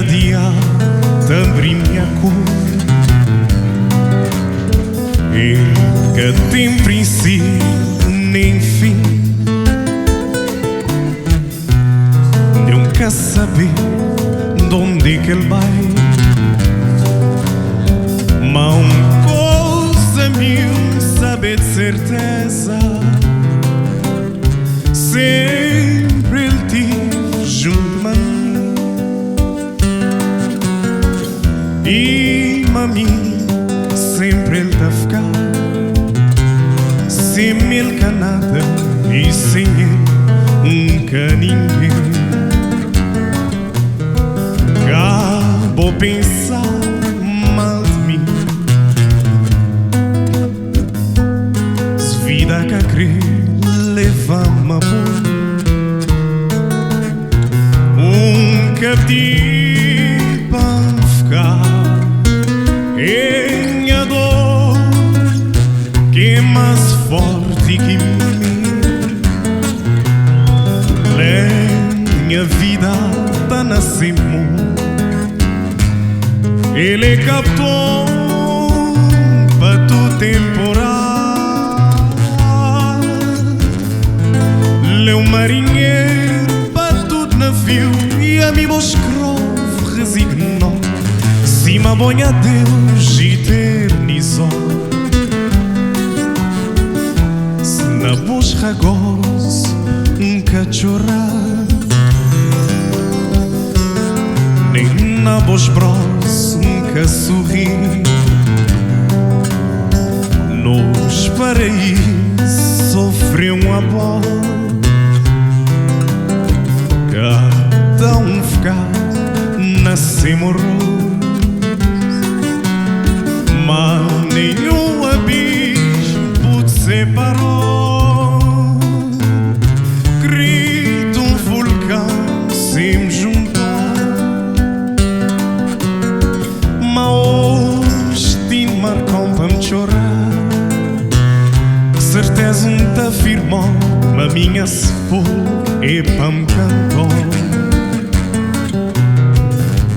a dia te abri minha cor. Ele que tem princípio nem fim, nunca saber de onde que ele vai. Mas uma coisa mil saber de certeza, sempre ele tive junto a mim. E a mim sempre ele tá a ficar. Sem ele que nada e sem ele nunca ninguém. Acabou pensar mal de mim, se vida que a querer leva-me a pôr. Que pedi para ficar em a dor que é mais forte que mim. Minha vida tá nascendo, ele captou para tu temporar. Leu marinheiro para tudo navio e a mim vos escrove resignou. Cima bonha Deus eternizou. Se na vos ragos nunca chorar, nem na vos braços nunca sorrir. Nos paraísos sofreu um amor, cada um ficar nasce morreu. Mas nenhum abismo pode separar. Grito um vulcão se me juntou. Mas hoje tem marcão para me chorar. Que certeza não te afirmou, a minha se for é para me cantar.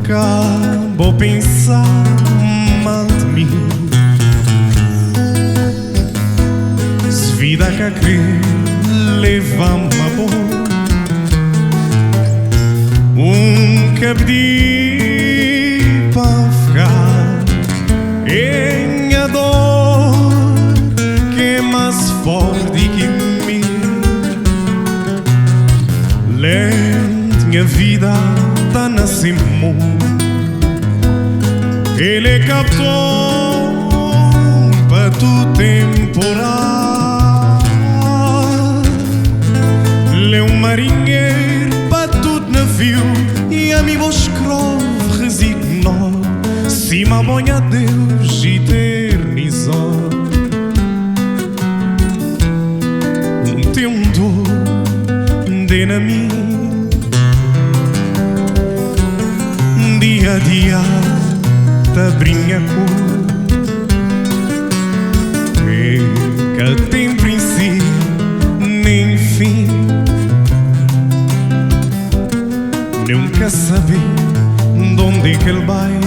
Acabou pensar mal de mim, se vida que a querer leva-me a pôr. Que pedi para ficar em a dor que é mais forte que mim. Minha vida tá nascendo, ele captou para tu temporar. Leu marinheiro para tudo navio e a mim vos escrove resignou. Cima bonha Deus eternizou. Tem um dor de na mim, dia a dia te brinha cor. Que tem princípio nem fim, nunca saber de onde que ele vai.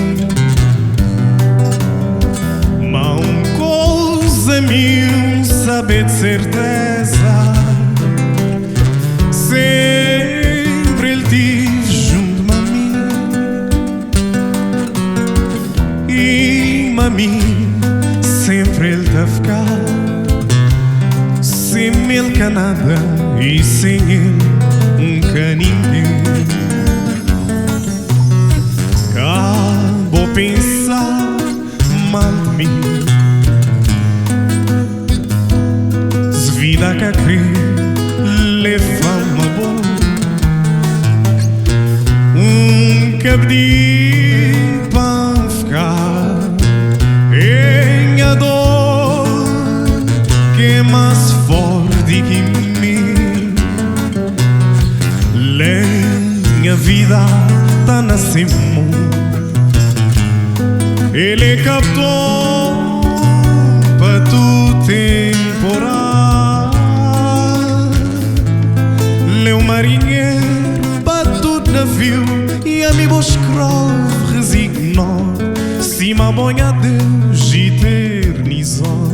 Mas uma coisa mil saber de certeza, sempre ele tive junto a mim. E a mim sempre ele tá a ficar. Sem ele que nada e sem ele nunca ninguém. Acabou pensar mal de mim, se vida que a querer leva-me a pôr. Que pedi para ficar em a dor que é mais forte que mim. Minha vida tá nascendo, ele captou para tu temporar. Leu marinheiro para tudo navio e a mim vos escrove norte, cima banha Deus eternizou.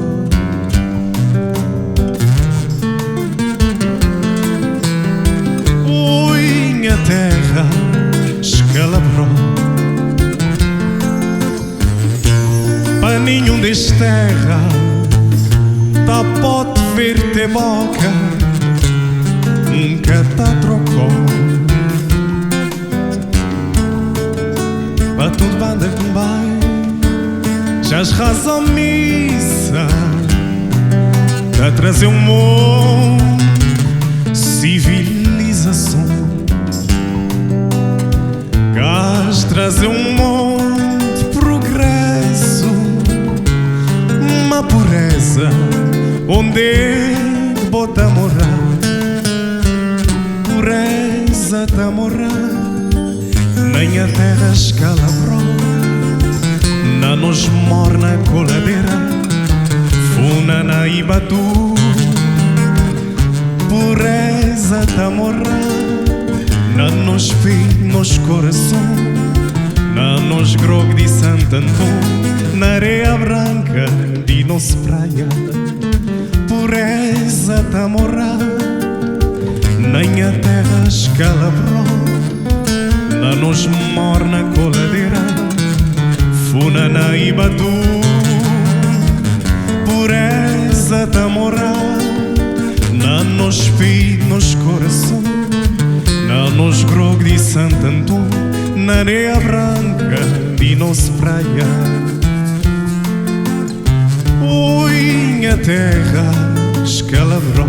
Oi, minha terra escalabrou, para nenhum desterra, tá pode ver te boca, nunca tá trocou. Para tudo banda com vai, já as razão missa, tá trazer um mundo civilização, quer trazer um mundo de progresso, uma pureza onde bota morar, pureza tá morar, nem a terra escalabrou, na nos morna coladeira, funa na ibatu, pureza tá morar, na nos filhos, nos coração, na nos grog de Santo Antônio, na areia branca de nossa praia, pureza tá morar, nem a terra escalabrou, na nos morna coladeira, funa na ibatu, pureza tá morar, na nos filhos, nos coração, na nos grog de Santo Antônio, na areia branca de nossa praia. Oi, minha terra escalabrou,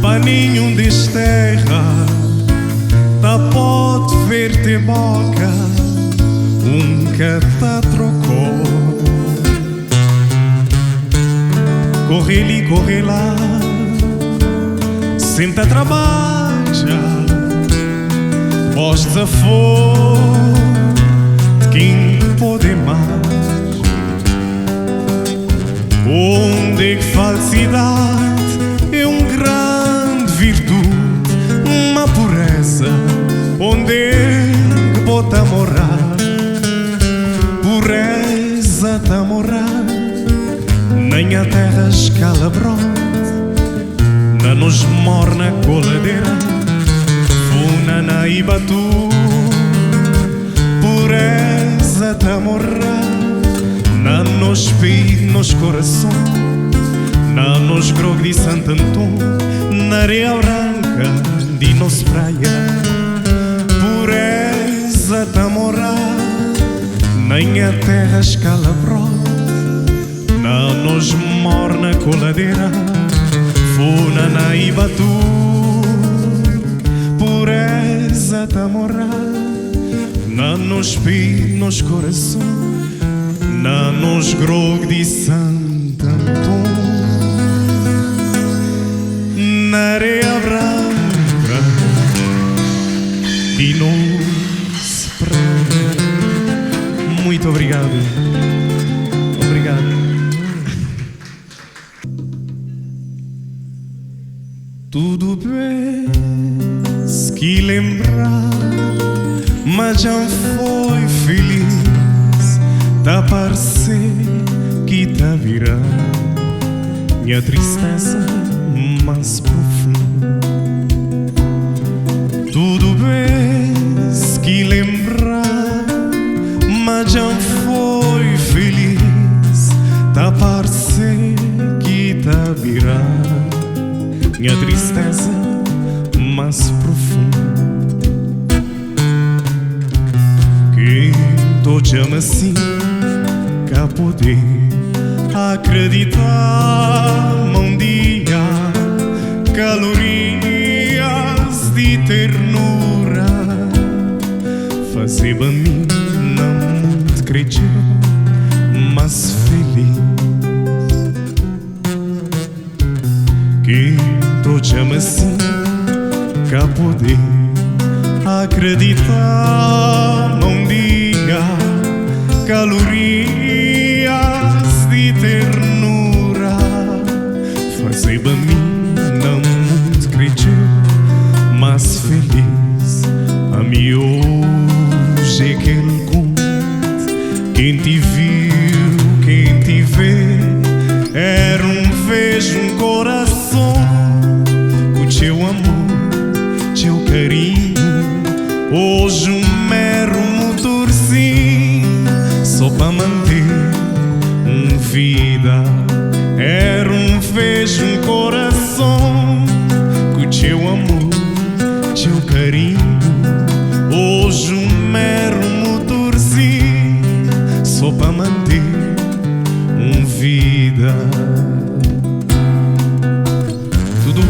para nenhum desterra, tá pode ver te boca, nunca tá trocou. Corre ali, corre lá, senta trabalha, voz desaforo de quem pode mais. Onde que falsidade é um grande virtude, uma pureza onde que bota morar, pureza tá morar, nem a terra escalabrou, na nos morna coladeira, funa na ibatu, pureza tá morar, na nos filhos, nos coração, na nos grog de Santo Antônio, na areia branca de nossa praia, pureza tá morar, nem a terra escalabrou, na nos morna coladeira, funa na ibatu, pureza tá morar, na nos filhos, nos coração, na nos grog de Santo Antônio, na areia branca de nossa praia. Muito obrigado. Obrigado. Tudo bem que lembrar, mas já foi feliz, tá parecer que tá virando minha tristeza mais profunda. Tudo bem que lembrar, mas já foi feliz, tá parecer que tá virando minha tristeza mais profunda. Quem tô te ama assim, cá poder acreditar num dia, calorias de ternura, fazer pra mim não muito crescer, mas feliz. Quem te ama assim, cá poder acreditar num dia, calorias de ternura, fazer pra mim não muito crescer, mas feliz a mim. Quem te viu, quem te vê, era vez um coração com teu amor, teu carinho. Hoje mero motorzinho só para manter vida. Era vez um coração com teu amor, teu carinho. Hoje mero motorzinho só para manter vida. Tudo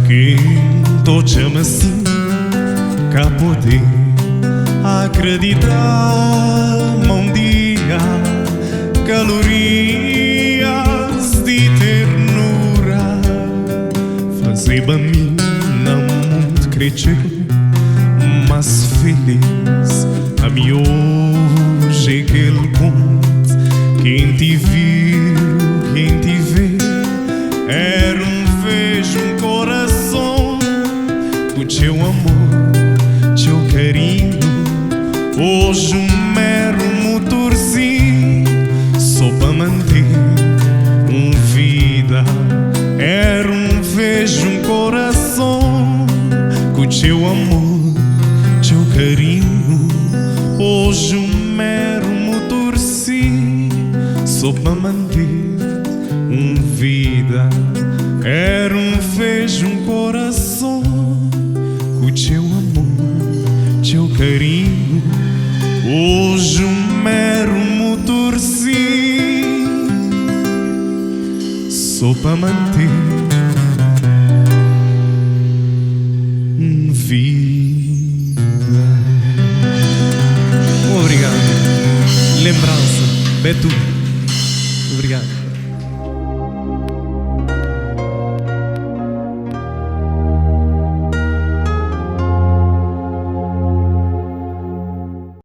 quem te chama assim, cá poder acreditar um dia calorias de ternura fazer-me não muito crescer, mas feliz a mim hoje que ele conta. Quem te viu, quem te vê, era vez um coração com teu amor, teu carinho. Hoje mero motorzinho só para manter vida. Era vez um coração com teu amor, teu carinho. Hoje mero motorzinho só para manter vida. Era vez um coração com teu amor, teu carinho. Hoje mero motorzinho só para manter vida. Obrigado. Lembrança, Beto.